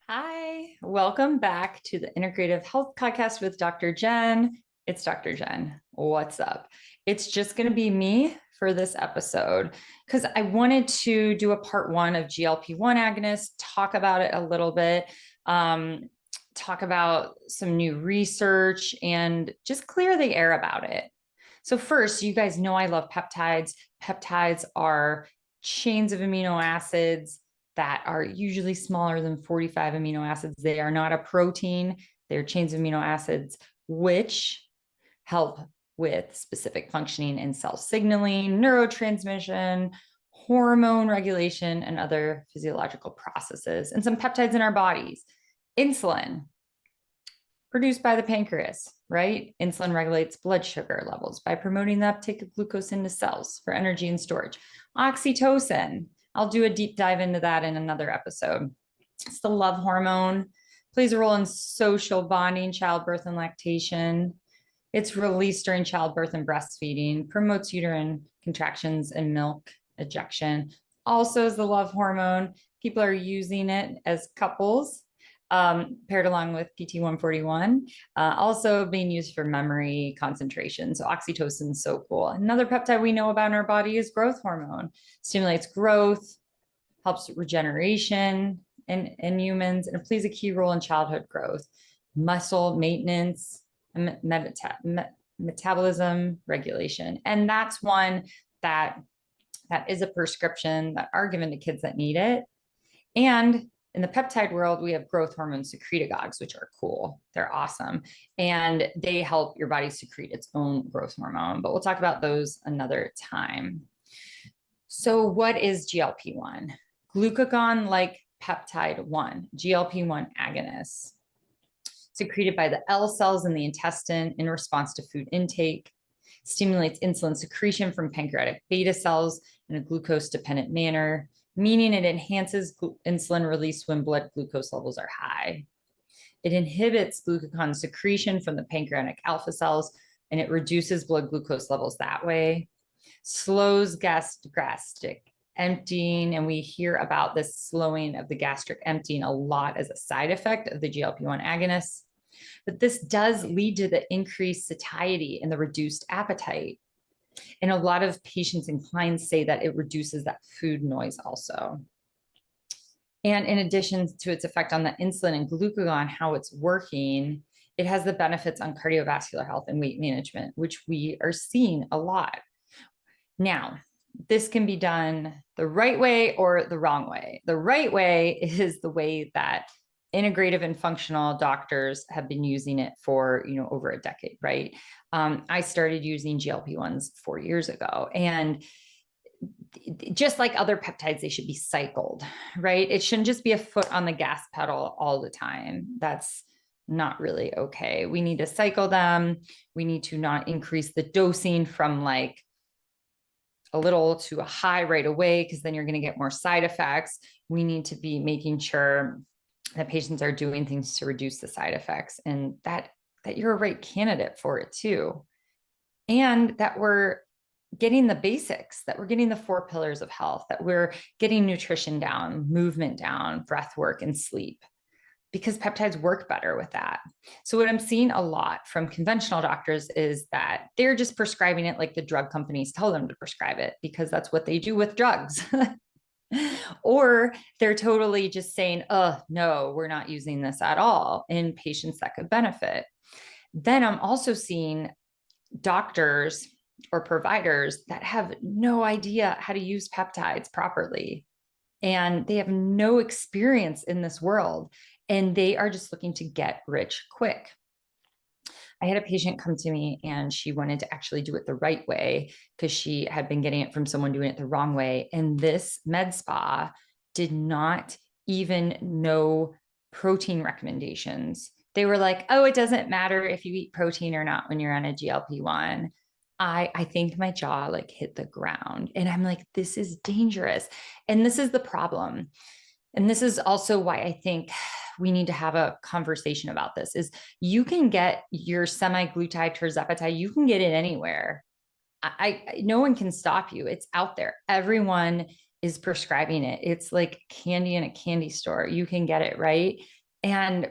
Hi, welcome back to the Integrative Health Podcast with Dr. Jen. It's Dr. Jen. What's up? It's just going to be me for this episode because I wanted to do a part one of GLP-1 agonists, talk about it a little bit, talk about some new research, and just clear the air about it. So first, you guys know I love peptides. Peptides are chains of amino acids that are usually smaller than 45 amino acids. They are not a protein. They're chains of amino acids, which help with specific functioning in cell signaling, neurotransmission, hormone regulation, and other physiological processes. And some peptides in our bodies. Insulin, produced by the pancreas, right? Insulin regulates blood sugar levels by promoting the uptake of glucose into cells for energy and storage. Oxytocin, I'll do a deep dive into that in another episode. It's the love hormone, plays a role in social bonding, childbirth, and lactation. It's released during childbirth and breastfeeding, promotes uterine contractions and milk ejection. Also is the love hormone. People are using it as couples, paired along with PT141, also being used for memory concentration. So oxytocin is so cool. Another peptide we know about in our body is growth hormone. Stimulates growth, helps regeneration in humans, and it plays a key role in childhood growth, muscle maintenance, and metabolism regulation. And that's one that is a prescription that are given to kids that need it. And in the peptide world, we have growth hormone secretagogues, which are cool. They're awesome. And they help your body secrete its own growth hormone, but we'll talk about those another time. So what is GLP-1? Glucagon-Like Peptide-1, GLP-1 agonists, secreted by the L cells in the intestine in response to food intake, stimulates insulin secretion from pancreatic beta cells in a glucose-dependent manner, meaning it enhances insulin release when blood glucose levels are high. It inhibits glucagon secretion from the pancreatic alpha cells, and it reduces blood glucose levels that way. Slows gastric emptying, and we hear about this slowing of the gastric emptying a lot as a side effect of the GLP-1 agonists. But this does lead to the increased satiety and the reduced appetite. And a lot of patients and clients say that it reduces that food noise also. And in addition to its effect on the insulin and glucagon, how it's working, it has the benefits on cardiovascular health and weight management, which we are seeing a lot. Now, this can be done the right way or the wrong way. The right way is the way that integrative and functional doctors have been using it for, over a decade, right? I started using GLP-1s 4 years ago, and just like other peptides, they should be cycled, right? It shouldn't just be a foot on the gas pedal all the time. That's not really okay. We need to cycle them. We need to not increase the dosing from like a little to a high right away, because then you're going to get more side effects. We need to be making sure that patients are doing things to reduce the side effects, and that you're a right candidate for it too. And that we're getting the basics, that we're getting the 4 pillars of health, that we're getting nutrition down, movement down, breath work, and sleep, because peptides work better with that. So what I'm seeing a lot from conventional doctors is that they're just prescribing it like the drug companies tell them to prescribe it, because that's what they do with drugs. Or they're totally just saying, oh, no, we're not using this at all in patients that could benefit. Then I'm also seeing doctors or providers that have no idea how to use peptides properly, and they have no experience in this world, and they are just looking to get rich quick. I had a patient come to me and she wanted to actually do it the right way because she had been getting it from someone doing it the wrong way. And this med spa did not even know protein recommendations. They were like, oh, it doesn't matter if you eat protein or not when you're on a GLP-1. I think my jaw like hit the ground, and I'm like, this is dangerous. And this is the problem. And this is also why I think we need to have a conversation about this, is you can get your semaglutide, tirzepatide, you can get it anywhere. No one can stop you. It's out there. Everyone is prescribing it. It's like candy in a candy store. You can get it, right? And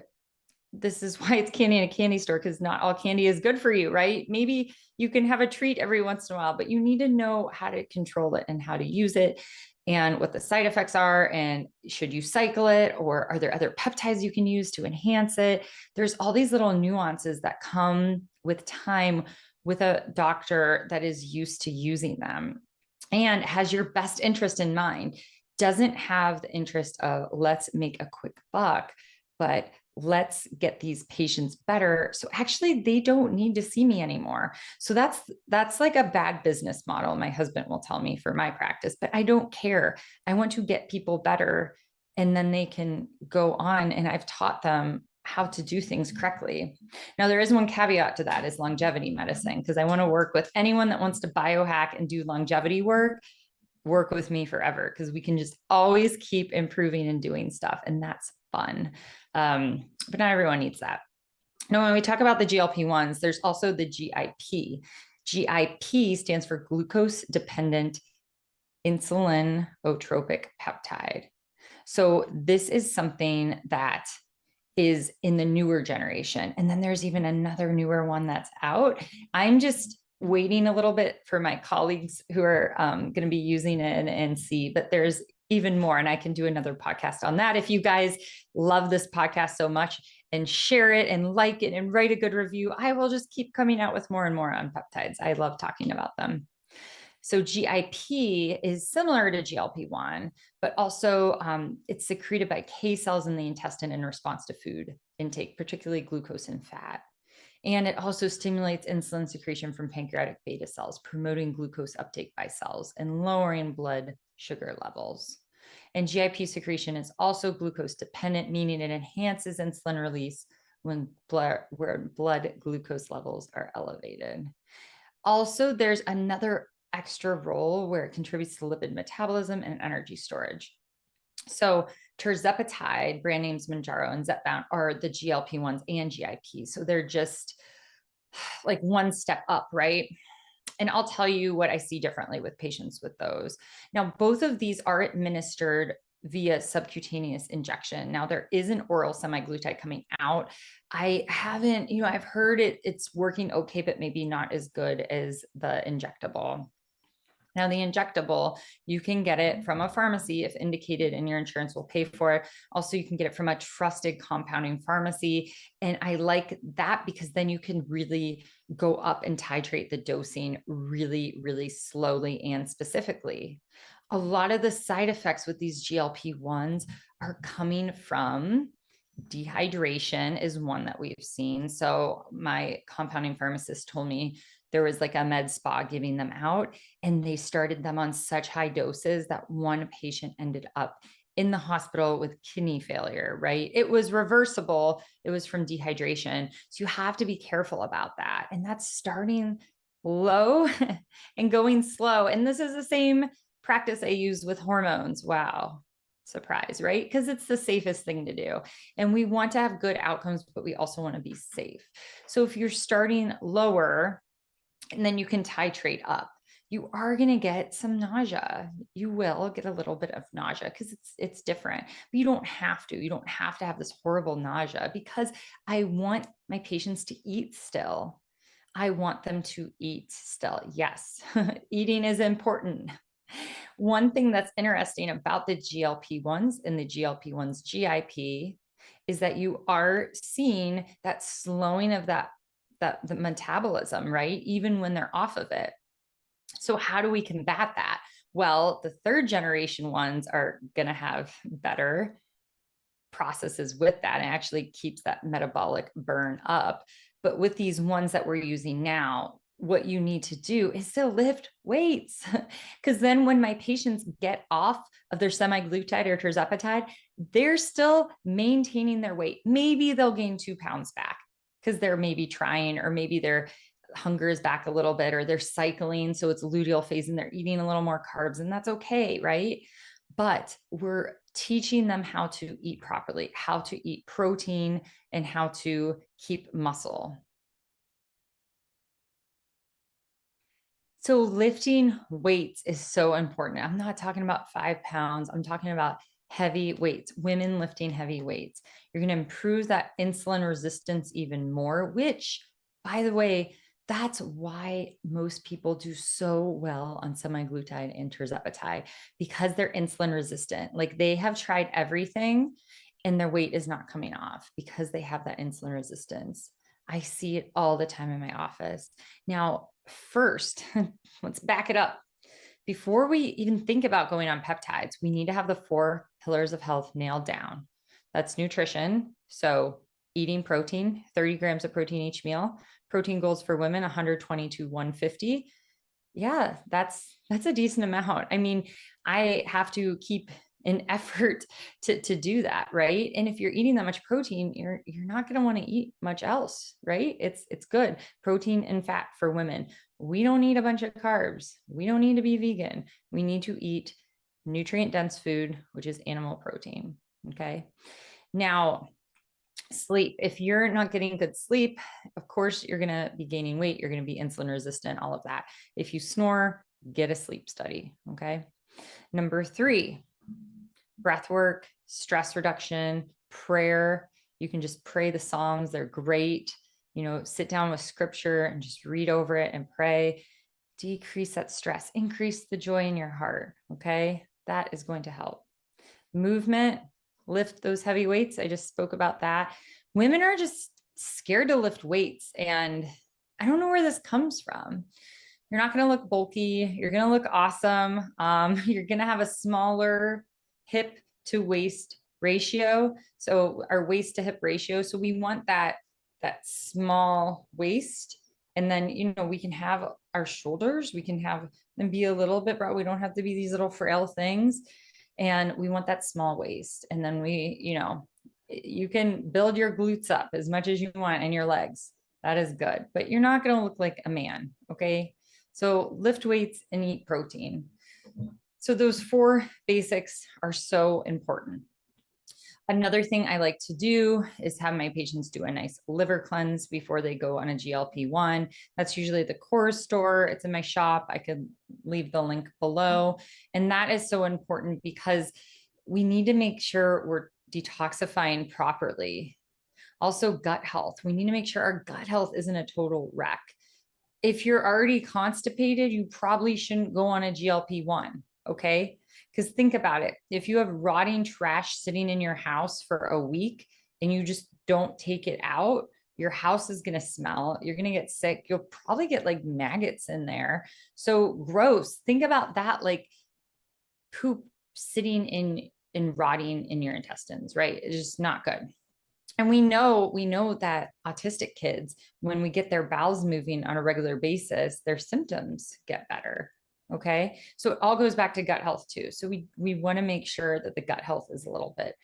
this is why it's candy in a candy store, because not all candy is good for you, right? Maybe you can have a treat every once in a while, but you need to know how to control it and how to use it and what the side effects are. And should you cycle it, or are there other peptides you can use to enhance it? There's all these little nuances that come with time with a doctor that is used to using them and has your best interest in mind. Doesn't have the interest of let's make a quick buck, but let's get these patients better. So actually they don't need to see me anymore. So that's like a bad business model. My husband will tell me for my practice, but I don't care. I want to get people better, and then they can go on, and I've taught them how to do things correctly. Now, there is one caveat to that, is longevity medicine, because I want to work with anyone that wants to biohack and do longevity work with me forever, because we can just always keep improving and doing stuff. And that's fun. But not everyone needs that. Now, when we talk about the GLP-1s, there's also the GIP. GIP stands for glucose dependent insulinotropic peptide. So this is something that is in the newer generation. And then there's even another newer one that's out. I'm just waiting a little bit for my colleagues who are going to be using it and see, but there's even more. And I can do another podcast on that. If you guys love this podcast so much and share it and like it and write a good review, I will just keep coming out with more and more on peptides. I love talking about them. So GIP is similar to GLP-1, but also it's secreted by K cells in the intestine in response to food intake, particularly glucose and fat. And it also stimulates insulin secretion from pancreatic beta cells, promoting glucose uptake by cells and lowering blood sugar levels. And GIP secretion is also glucose dependent, meaning it enhances insulin release when blood glucose levels are elevated. Also, there's another extra role where it contributes to lipid metabolism and energy storage. So tirzepatide, brand names Mounjaro and Zepbound, are the GLP-1s and GIP. So they're just like one step up, right? And I'll tell you what I see differently with patients with those. Now, both of these are administered via subcutaneous injection. Now, there is an oral semaglutide coming out. I haven't, I've heard it's working okay, but maybe not as good as the injectable. Now, the injectable, you can get it from a pharmacy if indicated, and your insurance will pay for it. Also, you can get it from a trusted compounding pharmacy. And I like that because then you can really go up and titrate the dosing really, really slowly and specifically. A lot of the side effects with these GLP-1s are coming from dehydration, is one that we've seen. So my compounding pharmacist told me there was like a med spa giving them out, and they started them on such high doses that one patient ended up in the hospital with kidney failure, right? It was reversible. It was from dehydration. So you have to be careful about that. And that's starting low and going slow. And this is the same practice I use with hormones. Wow. Surprise, right? Because it's the safest thing to do. And we want to have good outcomes, but we also want to be safe. So if you're starting lower and then you can titrate up, you are going to get some nausea. You will get a little bit of nausea because it's different, but you don't have to. You don't have to have this horrible nausea, because I want my patients to eat still. I want them to eat still. Yes, eating is important. One thing that's interesting about the GLP-1s and the GLP-1s GIP is that you are seeing that slowing of the metabolism, right? Even when they're off of it. So how do we combat that? Well, the third generation ones are going to have better processes with that, and actually keeps that metabolic burn up. But with these ones that we're using now, what you need to do is to lift weights, because then when my patients get off of their semaglutide or tirzepatide, they're still maintaining their weight. Maybe they'll gain 2 pounds back because they're maybe trying, or maybe their hunger is back a little bit, or they're cycling. So it's luteal phase and they're eating a little more carbs, and that's okay, right? But we're teaching them how to eat properly, how to eat protein, and how to keep muscle. So lifting weights is so important. I'm not talking about 5 pounds. I'm talking about heavy weights, women lifting heavy weights. You're going to improve that insulin resistance even more, which, by the way, that's why most people do so well on semaglutide and tirzepatide, because they're insulin resistant. Like they have tried everything and their weight is not coming off because they have that insulin resistance. I see it all the time in my office. Now, first, let's back it up. Before we even think about going on peptides, we need to have the 4 pillars of health nailed down. That's nutrition. So eating protein, 30 grams of protein each meal. Protein goals for women, 120 to 150. Yeah, that's a decent amount. I mean, I have to keep an effort to do that, right? And if you're eating that much protein, you're not going to want to eat much else, right? It's good. Protein and fat for women. We don't need a bunch of carbs. We don't need to be vegan. We need to eat nutrient dense food, which is animal protein. Okay. Now, sleep. If you're not getting good sleep, of course, you're going to be gaining weight. You're going to be insulin resistant, all of that. If you snore, get a sleep study. Okay. Number 3, breath work, stress reduction, prayer. You can just pray the Psalms. They're great. You know, sit down with scripture and just read over it and pray. Decrease that stress, increase the joy in your heart. Okay. That is going to help. Movement, lift those heavy weights. I just spoke about that. Women are just scared to lift weights. And I don't know where this comes from. You're not going to look bulky. You're going to look awesome. You're going to have a smaller hip to waist ratio. So our waist to hip ratio. So we want that small waist. And then, you know, we can have our shoulders, we can have them be a little bit broad. We don't have to be these little frail things. And we want that small waist. And then we, you know, you can build your glutes up as much as you want and your legs. That is good, but you're not going to look like a man. Okay. So lift weights and eat protein. So those 4 basics are so important. Another thing I like to do is have my patients do a nice liver cleanse before they go on a GLP-1. That's usually the Core store. It's in my shop. I could leave the link below. And that is so important because we need to make sure we're detoxifying properly. Also, gut health. We need to make sure our gut health isn't a total wreck. If you're already constipated, you probably shouldn't go on a GLP-1, okay? Because think about it. If you have rotting trash sitting in your house for a week and you just don't take it out, your house is going to smell. You're going to get sick. You'll probably get like maggots in there. So gross. Think about that, like poop sitting in rotting in your intestines, right? It's just not good. And we know that autistic kids, when we get their bowels moving on a regular basis, their symptoms get better. Okay. So it all goes back to gut health too. So we want to make sure that the gut health is a little bit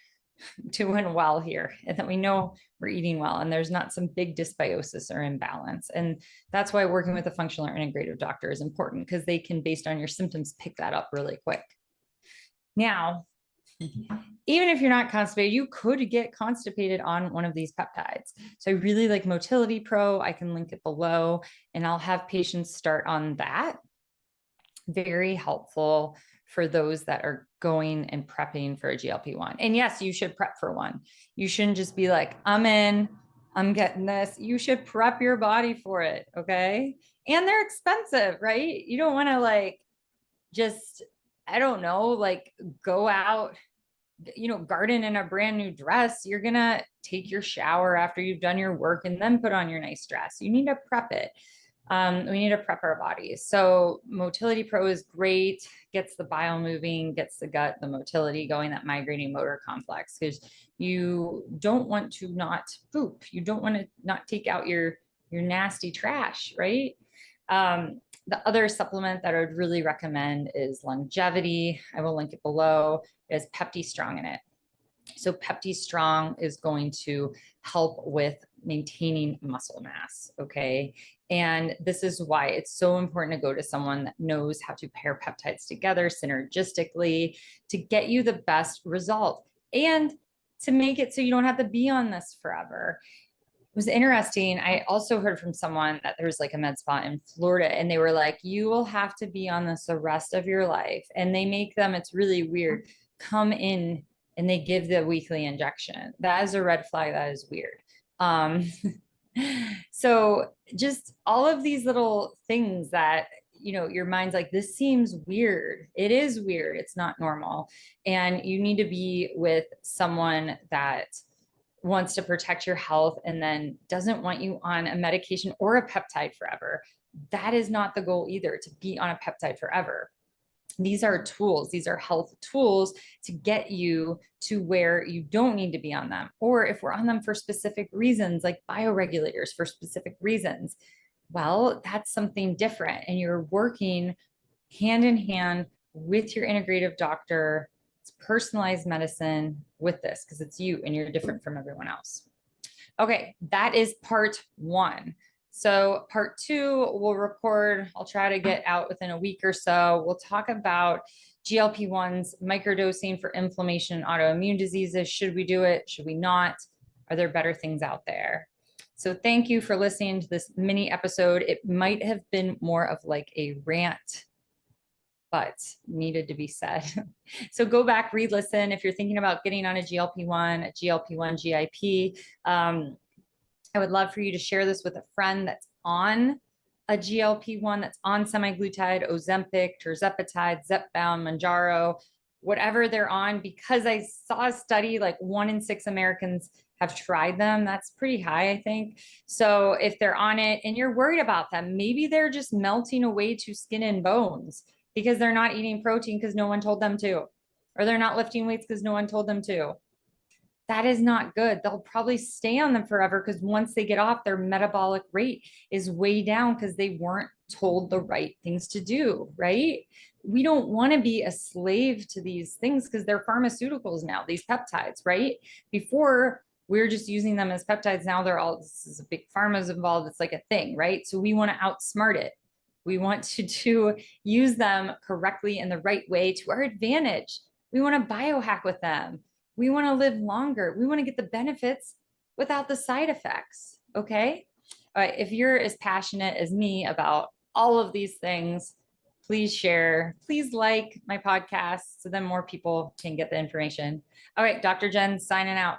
doing well here and that we know we're eating well and there's not some big dysbiosis or imbalance. And that's why working with a functional or integrative doctor is important, because they can, based on your symptoms, pick that up really quick. Now, even if you're not constipated, you could get constipated on one of these peptides. So I really like Motility Pro. I can link it below and I'll have patients start on that. Very helpful for those that are going and prepping for a GLP-1. And yes, you should prep for one. You shouldn't just be like, I'm getting this. You should prep your body for it. Okay. And they're expensive, right? You don't want to like, just, I don't know, like go out, you know, garden in a brand new dress. You're going to take your shower after you've done your work and then put on your nice dress. You need to prep it. We need to prep our bodies. So Motility Pro is great, gets the bile moving, gets the gut, the motility going, that migrating motor complex, because you don't want to not poop. You don't want to not take out your nasty trash, right? The other supplement that I would really recommend is Longevity. I will link it below. It has Pepti Strong in it. So Pepti Strong is going to help with maintaining muscle mass, okay? And this is why it's so important to go to someone that knows how to pair peptides together synergistically to get you the best result and to make it so you don't have to be on this forever. was interesting. I also heard from someone that there's like a med spa in Florida, and they were like, you will have to be on this the rest of your life. And they make them, it's really weird, come in and they give the weekly injection. That is a red flag. That is weird. So just all of these little things that, you know, your mind's like, this seems weird. It is weird. It's not normal. And you need to be with someone that wants to protect your health and then doesn't want you on a medication or a peptide forever. That is not the goal either, to be on a peptide forever. These are tools. These are health tools to get you to where you don't need to be on them. Or if we're on them for specific reasons, like bioregulators for specific reasons, well, that's something different. And you're working hand in hand with your integrative doctor. It's personalized medicine with this because it's you and you're different from everyone else. Okay, that is part 1. So part 2, we'll record. I'll try to get out within a week or so. We'll talk about GLP-1s, microdosing for inflammation and autoimmune diseases. Should we do it? Should we not? Are there better things out there? So thank you for listening to this mini episode. It might have been more of like a rant, but needed to be said. So go back, re-listen. If you're thinking about getting on a GLP-1, GIP, I would love for you to share this with a friend that's on a GLP-1, that's on semaglutide, Ozempic, tirzepatide, Zepbound, Mounjaro, whatever they're on, because I saw a study like 1 in 6 Americans have tried them. That's pretty high, I think. So if they're on it and you're worried about them, maybe they're just melting away to skin and bones because they're not eating protein because no one told them to, or they're not lifting weights because no one told them to. That is not good. They'll probably stay on them forever because once they get off, their metabolic rate is way down because they weren't told the right things to do, right? We don't want to be a slave to these things because they're pharmaceuticals now, these peptides, right? Before, we were just using them as peptides. Now they're all, this is a big pharma's involved. It's like a thing, right? So we want to outsmart it. We want to use them correctly in the right way to our advantage. We want to biohack with them. We want to live longer. We want to get the benefits without the side effects. Okay. All right. If you're as passionate as me about all of these things, please share, please like my podcast so then more people can get the information. All right. Dr. Jen signing out.